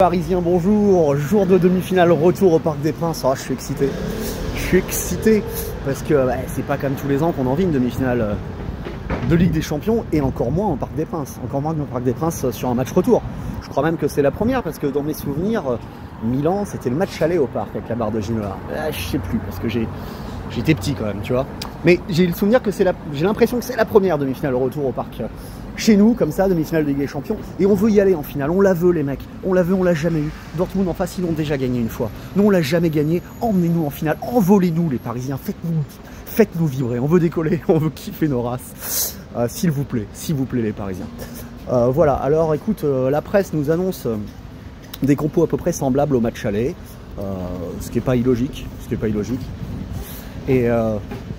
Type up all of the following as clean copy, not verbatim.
Parisien, bonjour, jour de demi-finale, retour au Parc des Princes. Oh, je suis excité. Je suis excité parce que c'est pas comme tous les ans qu'on en vit une demi-finale de Ligue des Champions et encore moins au Parc des Princes. Encore moins au Parc des Princes sur un match retour. Je crois même que c'est la première parce que dans mes souvenirs, Milan, c'était le match aller au Parc avec la barre de Ginola. Je sais plus parce que j'étais petit quand même, tu vois. Mais j'ai le souvenir que j'ai l'impression que c'est la première demi-finale retour au Parc. Chez nous, comme ça, demi-finale de Ligue des Champions, et on veut y aller en finale, on la veut les mecs, on la veut, on l'a jamais eu. Dortmund en face, ils l'ont déjà gagné une fois. Nous, on l'a jamais gagné, emmenez-nous en finale, envolez-nous les Parisiens, faites-nous vibrer, on veut décoller, on veut kiffer nos races. S'il vous plaît les Parisiens. Voilà, alors écoute, la presse nous annonce des compos à peu près semblables au match aller, ce qui n'est pas illogique,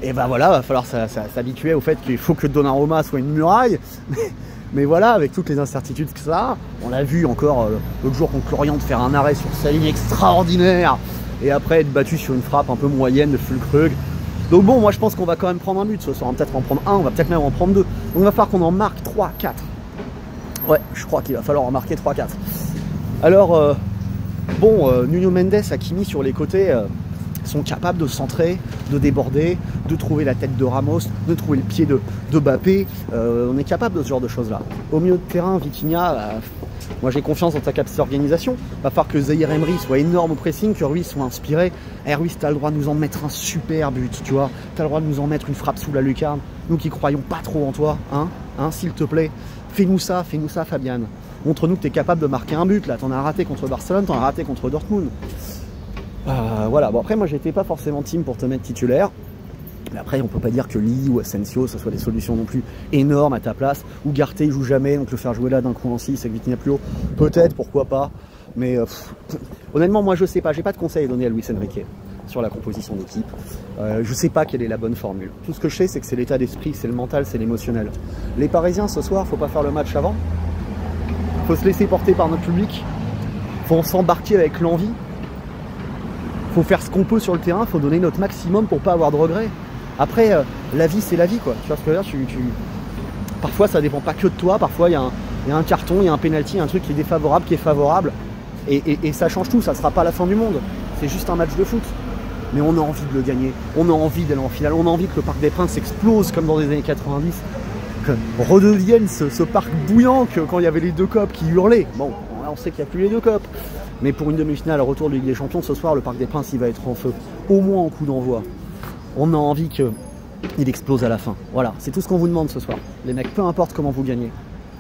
Et ben voilà, va falloir s'habituer au fait qu'il faut que Donnarumma soit une muraille. Mais voilà, avec toutes les incertitudes que ça a, on l'a vu encore l'autre jour contre Lorient de faire un arrêt sur sa ligne extraordinaire et après être battu sur une frappe un peu moyenne de Füllkrug. Donc bon, moi je pense qu'on va quand même prendre un but ce soir. On va peut-être en prendre un, on va peut-être même en prendre deux. Donc il va falloir qu'on en marque 3-4. Ouais, je crois qu'il va falloir en marquer 3-4. Alors, Nuno Mendes, Hakimi sur les côtés sont capables de centrer, de déborder, de trouver la tête de Ramos, de trouver le pied de Mbappé. On est capable de ce genre de choses-là. Au milieu de terrain, Vitinha, moi j'ai confiance dans ta capacité d'organisation. Il va falloir que Zahir Emery soit énorme au pressing, que Ruiz soit inspiré. Ruiz, tu as le droit de nous en mettre un super but, tu vois. Tu as le droit de nous en mettre une frappe sous la lucarne. Nous qui croyons pas trop en toi, s'il te plaît. Fais-nous ça, Fabian. Montre-nous que tu es capable de marquer un but. Là, t'en as raté contre Barcelone, t'en as raté contre Dortmund. Voilà, bon après moi j'étais pas forcément team pour te mettre titulaire. Mais après on peut pas dire que Lee ou Asensio ce soit des solutions non plus énormes à ta place. Ou Ugarte il joue jamais, donc le faire jouer là d'un coup en 6 avec Vitinha plus haut, peut-être, pourquoi pas. Mais honnêtement moi je sais pas, j'ai pas de conseils à donner à Luis Enrique sur la composition d'équipe. Je sais pas quelle est la bonne formule. Tout ce que je sais c'est que c'est l'état d'esprit, c'est le mental, c'est l'émotionnel. Les Parisiens ce soir, faut pas faire le match avant. Faut se laisser porter par notre public. Faut s'embarquer avec l'envie. Faut faire ce qu'on peut sur le terrain, faut donner notre maximum pour pas avoir de regrets. Après, la vie c'est la vie quoi. Tu vois ce que je veux dire, parfois ça dépend pas que de toi, parfois il y a un carton, il y a un penalty, un truc qui est défavorable, qui est favorable. Et ça change tout, ça sera pas la fin du monde. C'est juste un match de foot. Mais on a envie de le gagner, on a envie d'aller en finale, on a envie que le Parc des Princes explose comme dans les années 90. Que redevienne ce parc bouillant que quand il y avait les deux copes qui hurlaient. Bon, là on sait qu'il n'y a plus les deux copes. Mais pour une demi-finale retour de Ligue des Champions, ce soir, le Parc des Princes, il va être en feu. Au moins en coup d'envoi. On a envie qu'il explose à la fin. Voilà, c'est tout ce qu'on vous demande ce soir. Les mecs, peu importe comment vous gagnez.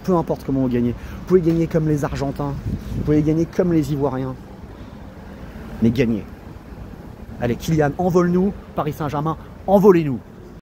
Peu importe comment vous gagnez. Vous pouvez gagner comme les Argentins. Vous pouvez gagner comme les Ivoiriens. Mais gagnez. Allez, Kylian, envole-nous. Paris Saint-Germain, envolez-nous.